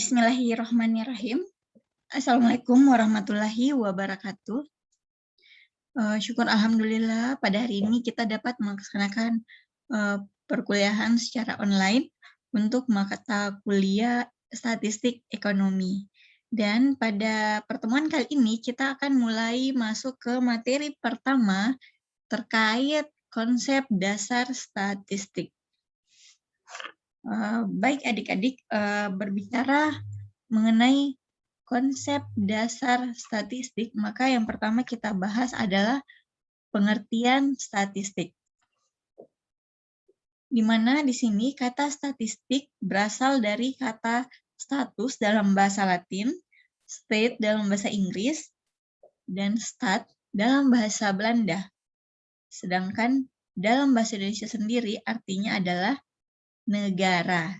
Bismillahirrahmanirrahim. Assalamualaikum warahmatullahi wabarakatuh. Syukur alhamdulillah pada hari ini kita dapat melaksanakan perkuliahan secara online untuk mata kuliah statistik ekonomi. Dan pada pertemuan kali ini kita akan mulai masuk ke materi pertama terkait konsep dasar statistik. Baik adik-adik, berbicara mengenai konsep dasar statistik, maka yang pertama kita bahas adalah pengertian statistik. Di mana di sini kata statistik berasal dari kata status dalam bahasa Latin, state dalam bahasa Inggris, dan stat dalam bahasa Belanda. Sedangkan dalam bahasa Indonesia sendiri artinya adalah negara,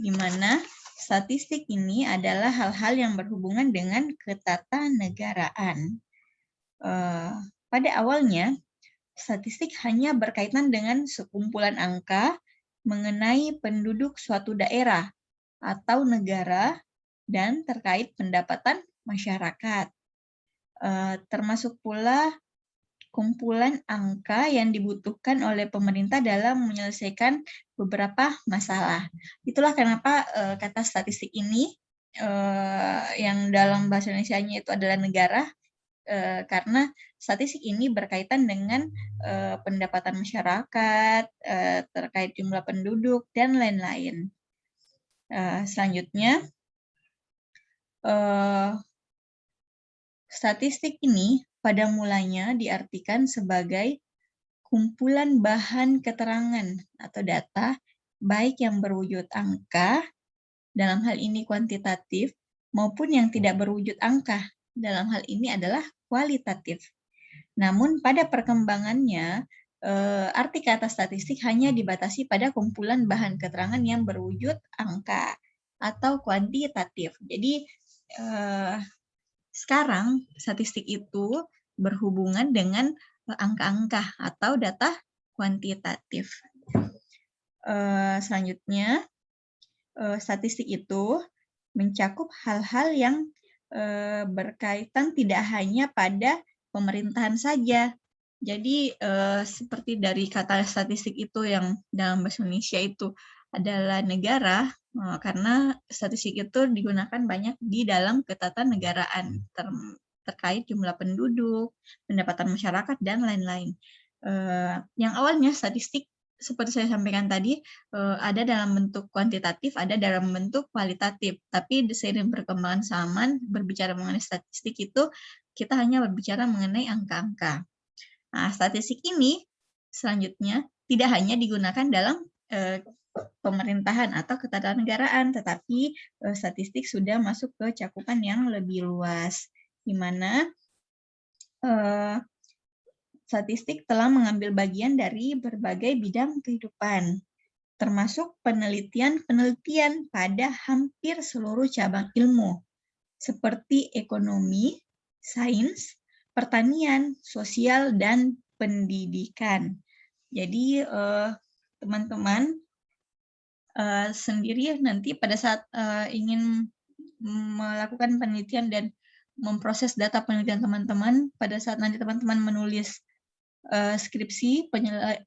di mana statistik ini adalah hal-hal yang berhubungan dengan ketatanegaraan. Pada awalnya, statistik hanya berkaitan dengan sekumpulan angka mengenai penduduk suatu daerah atau negara dan terkait pendapatan masyarakat. Termasuk pula kumpulan angka yang dibutuhkan oleh pemerintah dalam menyelesaikan beberapa masalah. Itulah kenapa kata statistik ini yang dalam bahasa Indonesianya itu adalah negara, karena statistik ini berkaitan dengan pendapatan masyarakat, terkait jumlah penduduk, dan lain-lain. Selanjutnya, statistik ini pada mulanya diartikan sebagai kumpulan bahan keterangan atau data, baik yang berwujud angka, dalam hal ini kuantitatif, maupun yang tidak berwujud angka, dalam hal ini adalah kualitatif. Namun pada perkembangannya, arti kata statistik hanya dibatasi pada kumpulan bahan keterangan yang berwujud angka atau kuantitatif. Jadi, sekarang statistik itu berhubungan dengan angka-angka atau data kuantitatif. Selanjutnya, statistik itu mencakup hal-hal yang berkaitan tidak hanya pada pemerintahan saja. Jadi seperti dari kata statistik itu yang dalam bahasa Indonesia itu adalah negara, karena statistik itu digunakan banyak di dalam ketatanegaraan terkait jumlah penduduk, pendapatan masyarakat, dan lain-lain. Yang awalnya statistik seperti saya sampaikan tadi, ada dalam bentuk kuantitatif, ada dalam bentuk kualitatif. Tapi seiring perkembangan zaman, berbicara mengenai statistik itu, kita hanya berbicara mengenai angka-angka. Nah, statistik ini selanjutnya tidak hanya digunakan dalam pemerintahan atau ketatanegaraan, tetapi statistik sudah masuk ke cakupan yang lebih luas, di mana statistik telah mengambil bagian dari berbagai bidang kehidupan, termasuk penelitian-penelitian pada hampir seluruh cabang ilmu, seperti ekonomi, sains, pertanian, sosial, dan pendidikan. Jadi, teman-teman sendiri nanti pada saat ingin melakukan penelitian dan memproses data penelitian teman-teman, pada saat nanti teman-teman menulis skripsi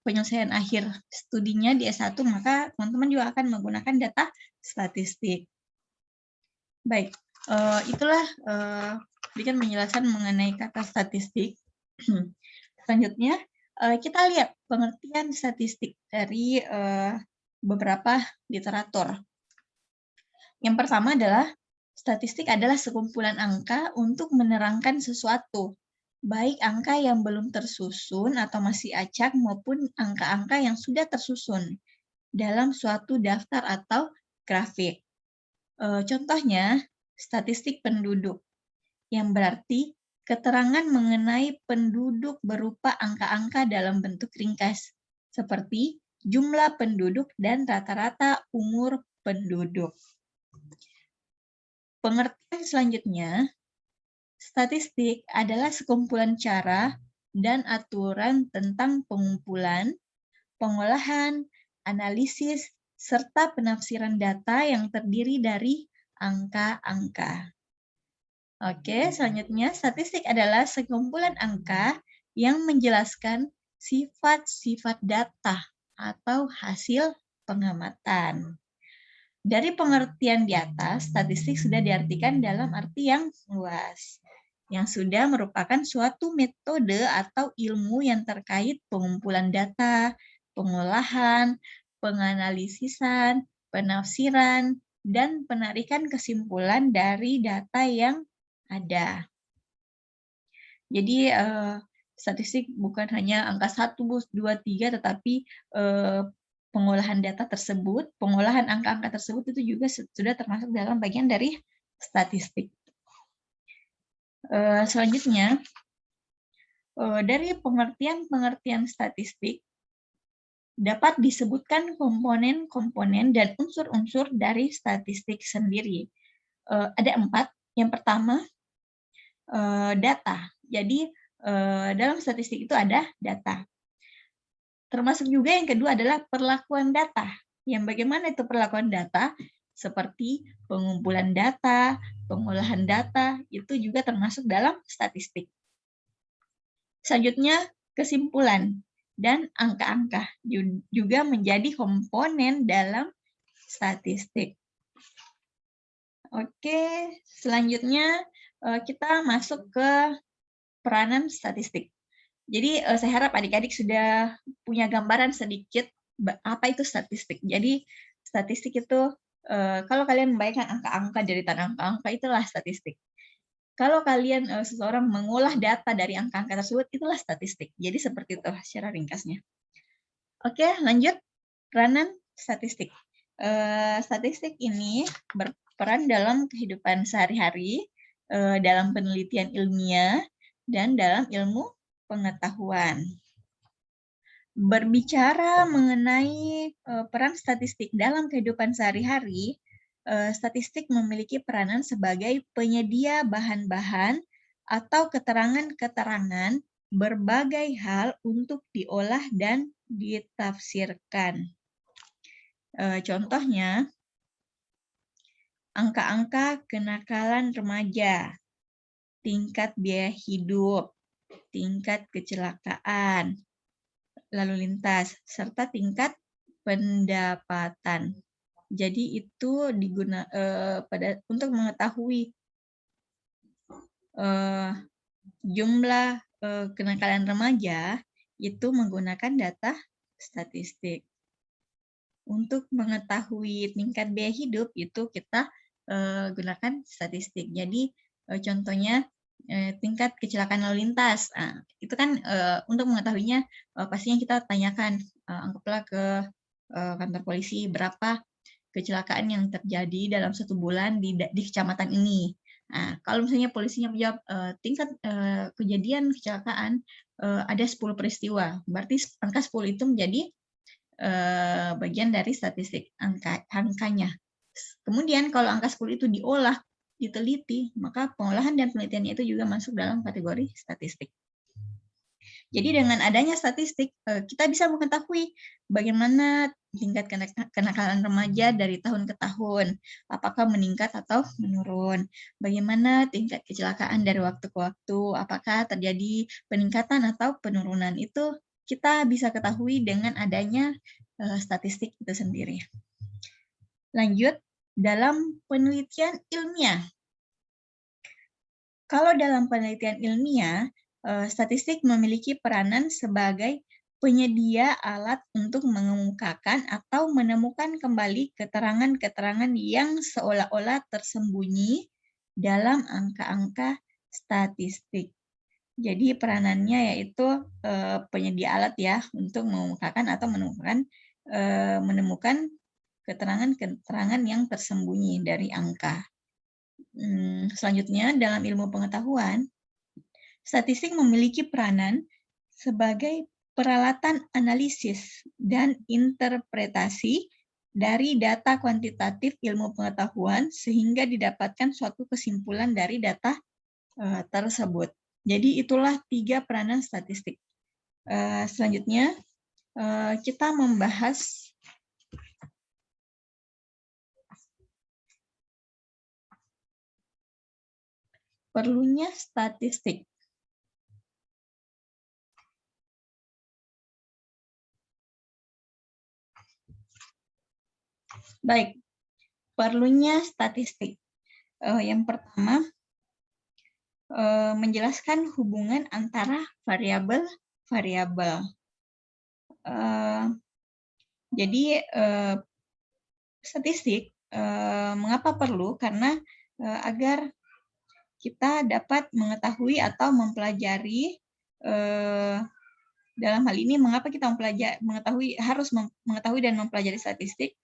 penyelesaian akhir studinya di S1, maka teman-teman juga akan menggunakan data statistik. Baik, itulah berikan penjelasan mengenai kata statistik. Selanjutnya, kita lihat pengertian statistik dari beberapa literatur. Yang pertama adalah statistik adalah sekumpulan angka untuk menerangkan sesuatu, baik angka yang belum tersusun atau masih acak maupun angka-angka yang sudah tersusun dalam suatu daftar atau grafik. Contohnya, statistik penduduk, yang berarti keterangan mengenai penduduk berupa angka-angka dalam bentuk ringkas, seperti jumlah penduduk dan rata-rata umur penduduk. Pengertian selanjutnya, statistik adalah sekumpulan cara dan aturan tentang pengumpulan, pengolahan, analisis, serta penafsiran data yang terdiri dari angka-angka. Oke, selanjutnya statistik adalah sekumpulan angka yang menjelaskan sifat-sifat data atau hasil pengamatan. Dari pengertian di atas, statistik sudah diartikan dalam arti yang luas, yang sudah merupakan suatu metode atau ilmu yang terkait pengumpulan data, pengolahan, penganalisisan, penafsiran, dan penarikan kesimpulan dari data yang ada. Jadi statistik bukan hanya angka 1, 2, 3, tetapi pengolahan data tersebut, pengolahan angka-angka tersebut itu juga sudah termasuk dalam bagian dari statistik. Selanjutnya, dari pengertian statistik, dapat disebutkan komponen-komponen dan unsur-unsur dari statistik sendiri. Ada 4. Yang pertama, data. Jadi, dalam statistik itu ada data. Termasuk juga yang kedua adalah perlakuan data. Yang bagaimana itu perlakuan data? Seperti pengumpulan data, pengolahan data, itu juga termasuk dalam statistik. Selanjutnya, kesimpulan dan angka-angka juga menjadi komponen dalam statistik. Oke, selanjutnya kita masuk ke peranan statistik. Jadi saya harap adik-adik sudah punya gambaran sedikit apa itu statistik. Jadi statistik itu kalau kalian membayangkan angka-angka dari angka-angka itulah statistik. Kalau kalian seseorang mengolah data dari angka-angka tersebut itulah statistik. Jadi seperti itu secara ringkasnya. Oke, lanjut peranan statistik. Statistik ini berperan dalam kehidupan sehari-hari, dalam penelitian ilmiah, dan dalam ilmu pengetahuan. Berbicara mengenai peran statistik dalam kehidupan sehari-hari, statistik memiliki peranan sebagai penyedia bahan-bahan atau keterangan-keterangan berbagai hal untuk diolah dan ditafsirkan. Contohnya, angka-angka kenakalan remaja, tingkat biaya hidup, tingkat kecelakaan, lalu lintas, serta tingkat pendapatan. Jadi itu untuk mengetahui jumlah kenakalan remaja itu menggunakan data statistik. Untuk mengetahui tingkat biaya hidup itu kita gunakan statistik. Jadi contohnya tingkat kecelakaan lalu lintas. Nah, itu kan untuk mengetahuinya pastinya kita tanyakan, anggaplah ke kantor polisi berapa kecelakaan yang terjadi dalam 1 bulan di kecamatan ini. Nah, kalau misalnya polisinya menjawab tingkat kejadian kecelakaan ada 10 peristiwa, berarti angka 10 itu menjadi bagian dari statistik angkanya. Kemudian kalau angka 10 itu diolah, diteliti, maka pengolahan dan penelitiannya itu juga masuk dalam kategori statistik. Jadi dengan adanya statistik, kita bisa mengetahui bagaimana tingkat kenakalan remaja dari tahun ke tahun, apakah meningkat atau menurun, bagaimana tingkat kecelakaan dari waktu ke waktu, apakah terjadi peningkatan atau penurunan, itu kita bisa ketahui dengan adanya statistik itu sendiri. Lanjut, dalam penelitian ilmiah. Kalau dalam penelitian ilmiah, statistik memiliki peranan sebagai penyedia alat untuk mengemukakan atau menemukan kembali keterangan-keterangan yang seolah-olah tersembunyi dalam angka-angka statistik. Jadi peranannya yaitu penyedia alat ya untuk mengemukakan atau menemukan keterangan-keterangan yang tersembunyi dari angka. Selanjutnya, dalam ilmu pengetahuan, statistik memiliki peranan sebagai peralatan analisis dan interpretasi dari data kuantitatif ilmu pengetahuan sehingga didapatkan suatu kesimpulan dari data tersebut. Jadi itulah 3 peranan statistik. Selanjutnya, kita membahas Perlunya statistik. Baik, perlunya statistik. Yang pertama, menjelaskan hubungan antara variabel-variabel. Jadi, statistik mengapa perlu? Karena agar kita dapat mengetahui atau mempelajari, dalam hal ini mengapa kita harus mengetahui dan mempelajari statistik,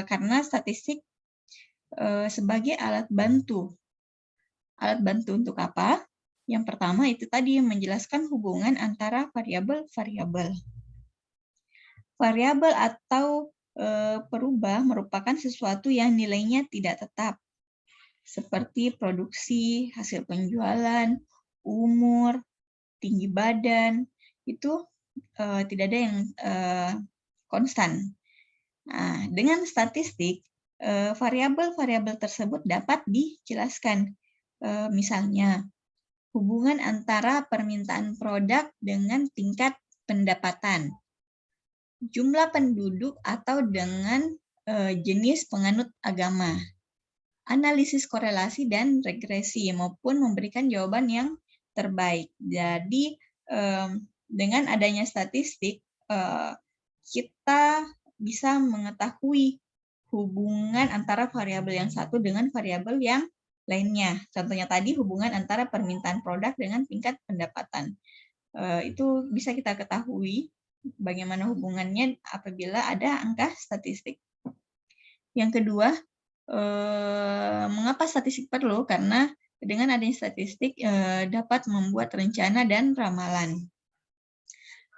karena statistik sebagai alat bantu. Alat bantu untuk apa? Yang pertama itu tadi menjelaskan hubungan antara variabel-variabel. Variabel atau perubah merupakan sesuatu yang nilainya tidak tetap, seperti produksi, hasil penjualan, umur, tinggi badan, itu tidak ada yang konstan. Nah, dengan statistik, variabel-variabel tersebut dapat dijelaskan. Misalnya, hubungan antara permintaan produk dengan tingkat pendapatan, jumlah penduduk atau dengan jenis penganut agama, analisis korelasi dan regresi, maupun memberikan jawaban yang terbaik. Jadi, dengan adanya statistik, kita bisa mengetahui hubungan antara variabel yang satu dengan variabel yang lainnya. Contohnya tadi hubungan antara permintaan produk dengan tingkat pendapatan. Itu bisa kita ketahui bagaimana hubungannya apabila ada angka statistik. Yang kedua, mengapa statistik perlu? Karena dengan adanya statistik dapat membuat rencana dan ramalan.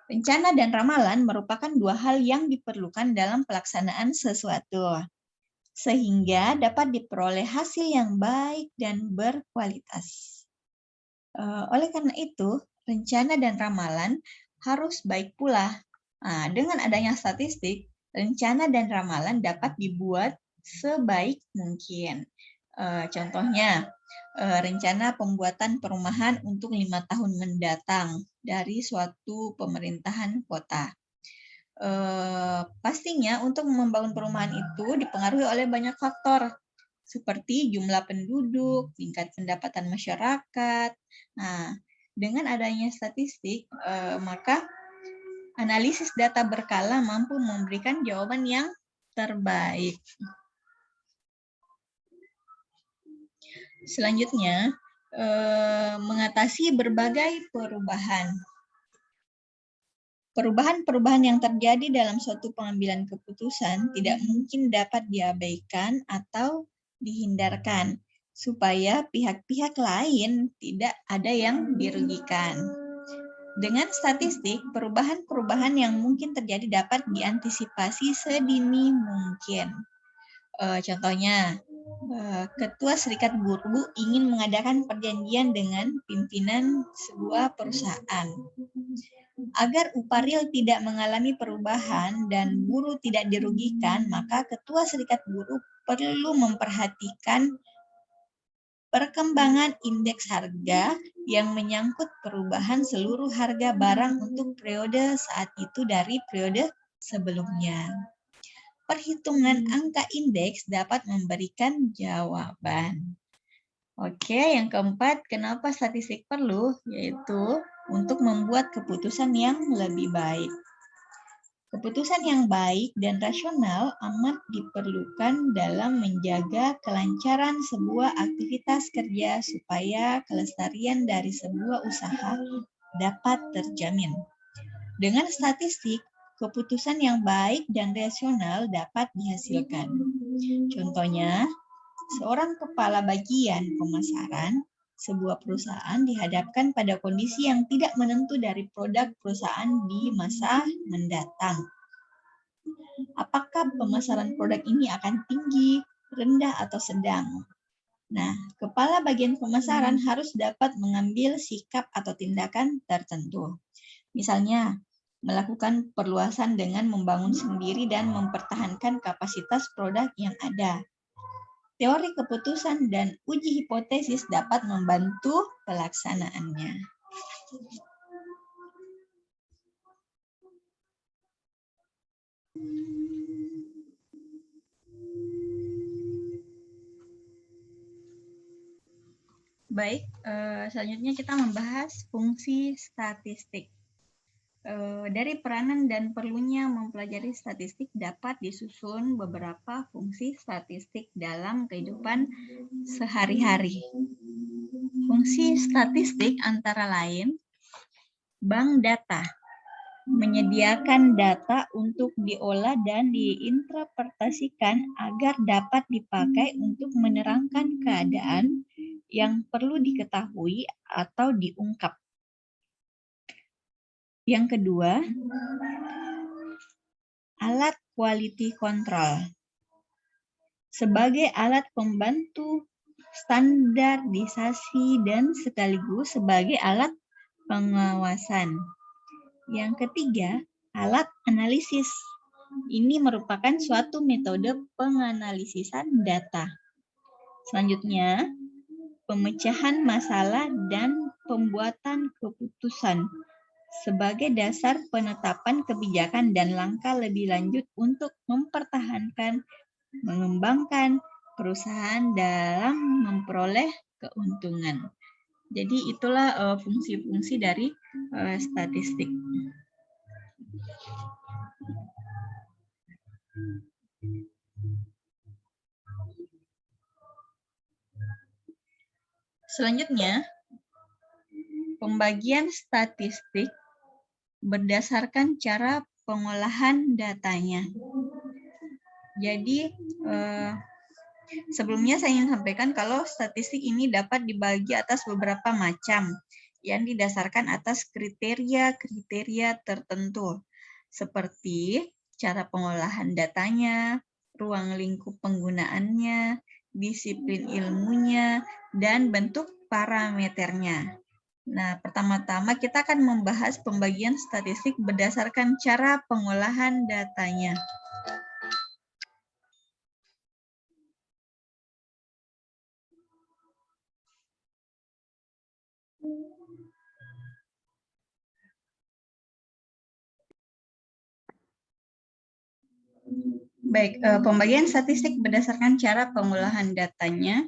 Rencana dan ramalan merupakan dua hal yang diperlukan dalam pelaksanaan sesuatu, sehingga dapat diperoleh hasil yang baik dan berkualitas. Oleh karena itu, rencana dan ramalan harus baik pula. Nah, dengan adanya statistik, rencana dan ramalan dapat dibuat sebaik mungkin. Contohnya, rencana pembuatan perumahan untuk 5 tahun mendatang dari suatu pemerintahan kota. Pastinya untuk membangun perumahan itu dipengaruhi oleh banyak faktor, seperti jumlah penduduk, tingkat pendapatan masyarakat. Nah, dengan adanya statistik, maka analisis data berkala mampu memberikan jawaban yang terbaik. Selanjutnya, mengatasi berbagai perubahan. Perubahan-perubahan yang terjadi dalam suatu pengambilan keputusan tidak mungkin dapat diabaikan atau dihindarkan, supaya pihak-pihak lain tidak ada yang dirugikan. Dengan statistik, perubahan-perubahan yang mungkin terjadi dapat diantisipasi sedini mungkin. Contohnya, Ketua Serikat Buruh ingin mengadakan perjanjian dengan pimpinan sebuah perusahaan. Agar upah real tidak mengalami perubahan dan buruh tidak dirugikan, maka Ketua Serikat Buruh perlu memperhatikan perkembangan indeks harga yang menyangkut perubahan seluruh harga barang untuk periode saat itu dari periode sebelumnya. Perhitungan angka indeks dapat memberikan jawaban. Oke, yang keempat, kenapa statistik perlu? Yaitu untuk membuat keputusan yang lebih baik. Keputusan yang baik dan rasional amat diperlukan dalam menjaga kelancaran sebuah aktivitas kerja supaya kelestarian dari sebuah usaha dapat terjamin. Dengan statistik, keputusan yang baik dan rasional dapat dihasilkan. Contohnya, seorang kepala bagian pemasaran sebuah perusahaan dihadapkan pada kondisi yang tidak menentu dari produk perusahaan di masa mendatang. Apakah pemasaran produk ini akan tinggi, rendah, atau sedang? Nah, kepala bagian pemasaran harus dapat mengambil sikap atau tindakan tertentu. Misalnya, melakukan perluasan dengan membangun sendiri dan mempertahankan kapasitas produk yang ada. teori keputusan, dan uji hipotesis dapat membantu pelaksanaannya. Baik, selanjutnya kita membahas fungsi statistik. Dari peranan dan perlunya mempelajari statistik dapat disusun beberapa fungsi statistik dalam kehidupan sehari-hari. Fungsi statistik antara lain bank data, menyediakan data untuk diolah dan diinterpretasikan agar dapat dipakai untuk menerangkan keadaan yang perlu diketahui atau diungkap. Yang kedua, alat quality control. Sebagai alat pembantu standarisasi dan sekaligus sebagai alat pengawasan. Yang ketiga, alat analisis. Ini merupakan suatu metode penganalisisan data. Selanjutnya, pemecahan masalah dan pembuatan keputusan sebagai dasar penetapan kebijakan dan langkah lebih lanjut untuk mempertahankan, mengembangkan perusahaan dalam memperoleh keuntungan. Jadi itulah fungsi-fungsi dari statistik. Selanjutnya, pembagian statistik berdasarkan cara pengolahan datanya. Jadi, sebelumnya saya ingin sampaikan kalau statistik ini dapat dibagi atas beberapa macam yang didasarkan atas kriteria-kriteria tertentu, seperti cara pengolahan datanya, ruang lingkup penggunaannya, disiplin ilmunya, dan bentuk parameternya. Nah, pertama-tama kita akan membahas pembagian statistik berdasarkan cara pengolahan datanya. Baik, pembagian statistik berdasarkan cara pengolahan datanya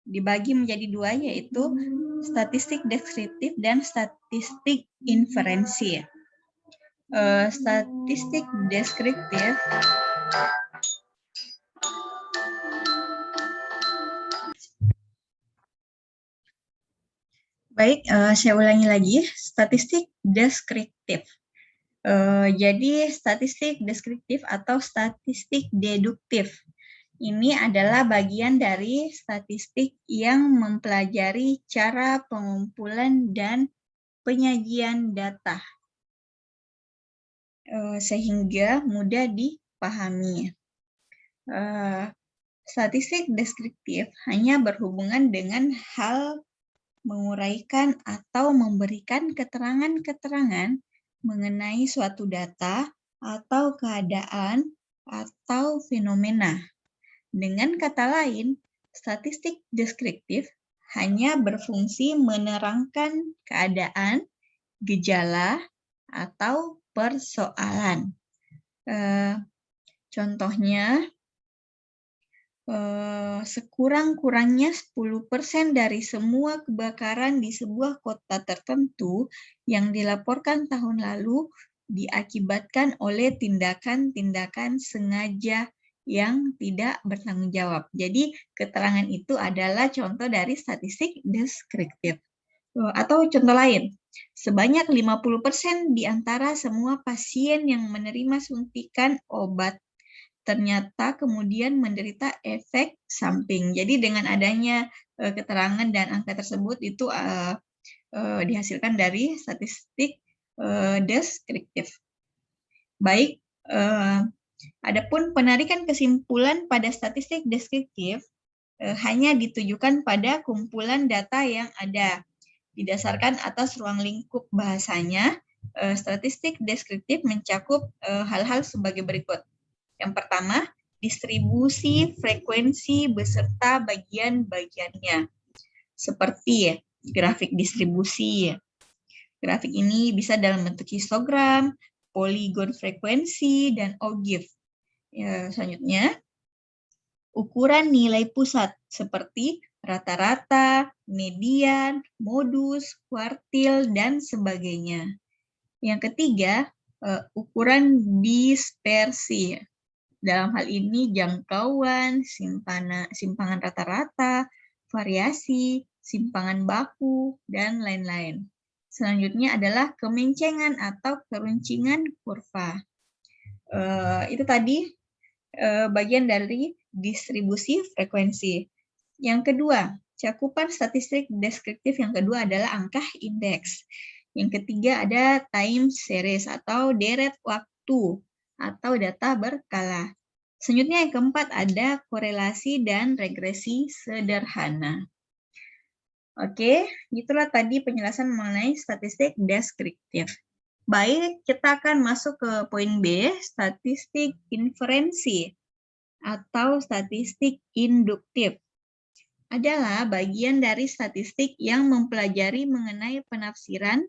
dibagi menjadi dua, yaitu statistik deskriptif dan statistik inferensi. Statistik deskriptif baik, saya ulangi lagi, statistik deskriptif. Jadi statistik deskriptif atau statistik deduktif ini adalah bagian dari statistik yang mempelajari cara pengumpulan dan penyajian data sehingga mudah dipahami. Statistik deskriptif hanya berhubungan dengan hal menguraikan atau memberikan keterangan-keterangan mengenai suatu data atau keadaan atau fenomena. Dengan kata lain, statistik deskriptif hanya berfungsi menerangkan keadaan, gejala, atau persoalan. Contohnya, sekurang-kurangnya 10% dari semua kebakaran di sebuah kota tertentu yang dilaporkan tahun lalu diakibatkan oleh tindakan-tindakan sengaja yang tidak bertanggung jawab. Jadi, keterangan itu adalah contoh dari statistik deskriptif. Atau contoh lain, sebanyak 50% di antara semua pasien yang menerima suntikan obat ternyata kemudian menderita efek samping. Jadi dengan adanya keterangan dan angka tersebut itu dihasilkan dari statistik deskriptif. Baik, adapun penarikan kesimpulan pada statistik deskriptif hanya ditujukan pada kumpulan data yang ada. Didasarkan atas ruang lingkup bahasanya, statistik deskriptif mencakup hal-hal sebagai berikut. Yang pertama, distribusi frekuensi beserta bagian-bagiannya. Seperti grafik distribusi. Grafik ini bisa dalam bentuk histogram, poligon frekuensi, dan ogive. Selanjutnya, ukuran nilai pusat seperti rata-rata, median, modus, kuartil, dan sebagainya. Yang ketiga, ukuran dispersi. Dalam hal ini jangkauan, simpangan rata-rata, variasi, simpangan baku, dan lain-lain. Selanjutnya adalah kemencengan atau keruncingan kurva. Itu tadi bagian dari distribusi frekuensi. Yang kedua, cakupan statistik deskriptif yang kedua adalah angka indeks. Yang ketiga ada time series atau deret waktu atau data berkala. Selanjutnya yang keempat ada korelasi dan regresi sederhana. Oke, itulah tadi penjelasan mengenai statistik deskriptif. Baik, kita akan masuk ke poin B, statistik inferensi atau statistik induktif. Adalah bagian dari statistik yang mempelajari mengenai penafsiran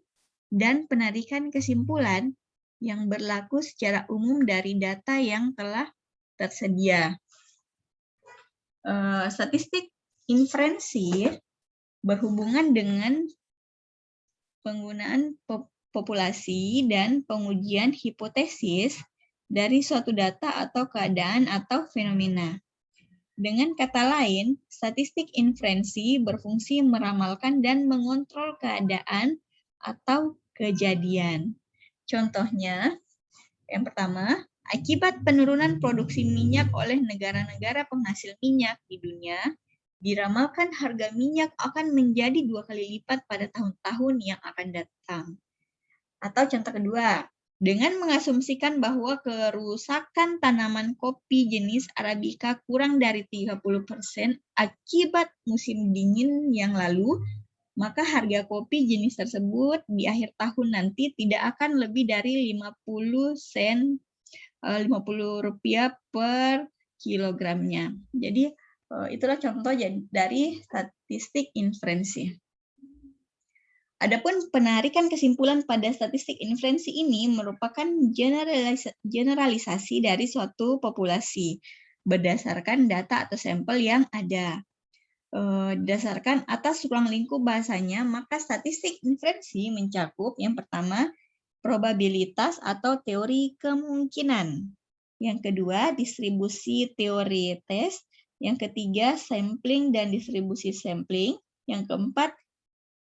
dan penarikan kesimpulan yang berlaku secara umum dari data yang telah tersedia. Statistik inferensi berhubungan dengan penggunaan populasi dan pengujian hipotesis dari suatu data atau keadaan atau fenomena. Dengan kata lain, statistik inferensi berfungsi meramalkan dan mengontrol keadaan atau kejadian. Contohnya, yang pertama, akibat penurunan produksi minyak oleh negara-negara penghasil minyak di dunia, diramalkan harga minyak akan menjadi 2 kali lipat pada tahun-tahun yang akan datang. Atau contoh kedua, dengan mengasumsikan bahwa kerusakan tanaman kopi jenis Arabica kurang dari 30% akibat musim dingin yang lalu, maka harga kopi jenis tersebut di akhir tahun nanti tidak akan lebih dari 50 rupiah per kilogramnya. Jadi itulah contoh dari statistik inferensi. Adapun penarikan kesimpulan pada statistik inferensi ini merupakan generalisasi dari suatu populasi berdasarkan data atau sampel yang ada. Berdasarkan atas ruang lingkup bahasanya, maka statistik inferensi mencakup yang pertama, probabilitas atau teori kemungkinan. Yang kedua, distribusi teori tes. Yang ketiga, sampling dan distribusi sampling. Yang keempat,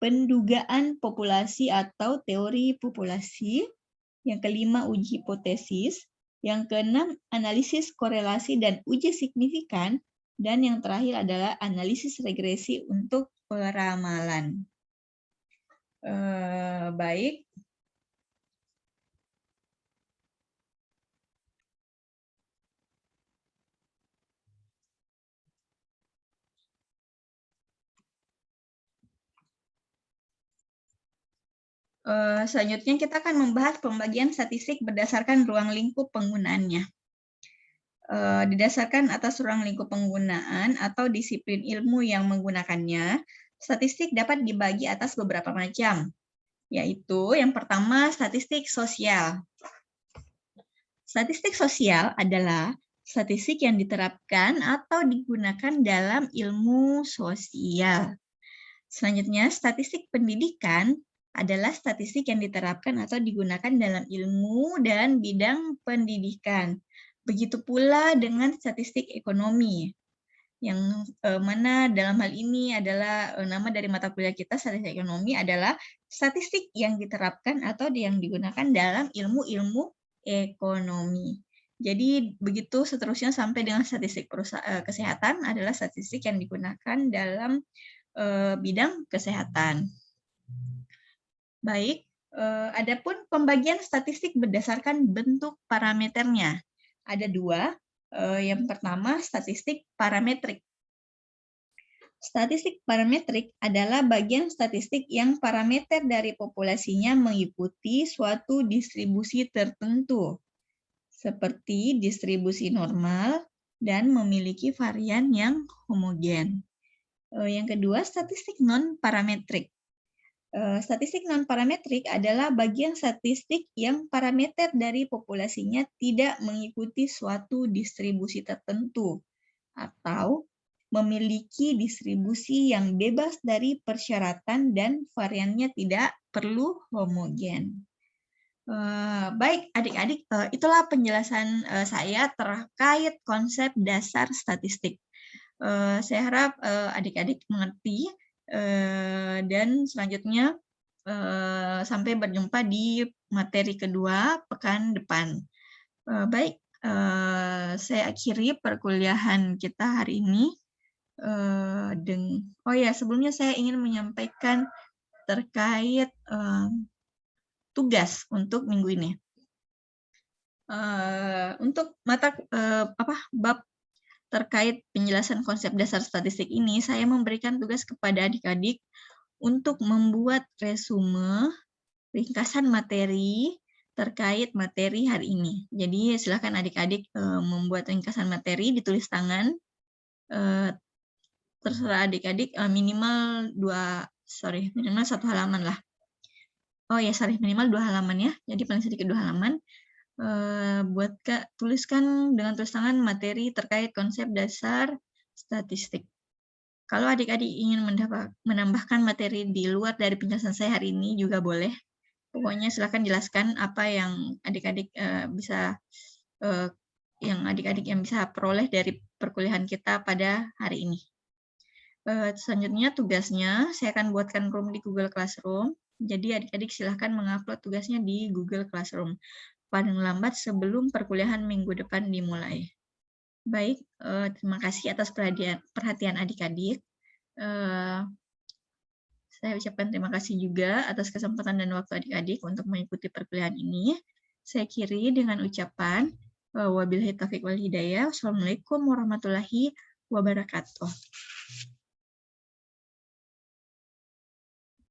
pendugaan populasi atau teori populasi. Yang kelima, uji hipotesis. Yang keenam, analisis korelasi dan uji signifikan. Dan yang terakhir adalah analisis regresi untuk peramalan. Baik. Selanjutnya kita akan membahas pembagian statistik berdasarkan ruang lingkup penggunaannya. Didasarkan atas ruang lingkup penggunaan atau disiplin ilmu yang menggunakannya, statistik dapat dibagi atas beberapa macam, yaitu yang pertama statistik sosial. Statistik sosial adalah statistik yang diterapkan atau digunakan dalam ilmu sosial. Selanjutnya, statistik pendidikan adalah statistik yang diterapkan atau digunakan dalam ilmu dan bidang pendidikan. Begitu pula dengan statistik ekonomi, yang mana dalam hal ini adalah nama dari mata kuliah kita, statistik ekonomi adalah statistik yang diterapkan atau yang digunakan dalam ilmu-ilmu ekonomi. Jadi begitu seterusnya sampai dengan statistik kesehatan adalah statistik yang digunakan dalam bidang kesehatan. Baik, adapun pembagian statistik berdasarkan bentuk parameternya. Ada dua. Yang pertama, statistik parametrik. Statistik parametrik adalah bagian statistik yang parameter dari populasinya mengikuti suatu distribusi tertentu, seperti distribusi normal, dan memiliki varian yang homogen. Yang kedua, statistik non-parametrik. Statistik non-parametrik adalah bagian statistik yang parameter dari populasinya tidak mengikuti suatu distribusi tertentu atau memiliki distribusi yang bebas dari persyaratan dan variannya tidak perlu homogen. Baik, adik-adik, itulah penjelasan saya terkait konsep dasar statistik. Saya harap adik-adik mengerti. Dan selanjutnya sampai berjumpa di materi kedua pekan depan. Baik, saya akhiri perkuliahan kita hari ini. Oh ya, sebelumnya saya ingin menyampaikan terkait tugas untuk minggu ini. Untuk bab terkait penjelasan konsep dasar statistik ini, saya memberikan tugas kepada adik-adik untuk membuat resume ringkasan materi terkait materi hari ini. Jadi silakan adik-adik membuat ringkasan materi, ditulis tangan. Terserah adik-adik minimal 1 halaman lah. Minimal 2 halaman ya. Jadi paling sedikit 2 halaman. Tuliskan dengan tulis tangan materi terkait konsep dasar statistik. Kalau adik-adik ingin menambahkan materi di luar dari penjelasan saya hari ini juga boleh. Pokoknya silakan jelaskan apa yang adik-adik yang bisa peroleh dari perkuliahan kita pada hari ini. Selanjutnya tugasnya saya akan buatkan room di Google Classroom. Jadi adik-adik silakan mengupload tugasnya di Google Classroom paling lambat sebelum perkuliahan minggu depan dimulai. Baik, terima kasih atas perhatian adik-adik. Saya ucapkan terima kasih juga atas kesempatan dan waktu adik-adik untuk mengikuti perkuliahan ini. Saya akhiri dengan ucapan wabillahi taufiq wal hidayah. Wassalamualaikum warahmatullahi wabarakatuh.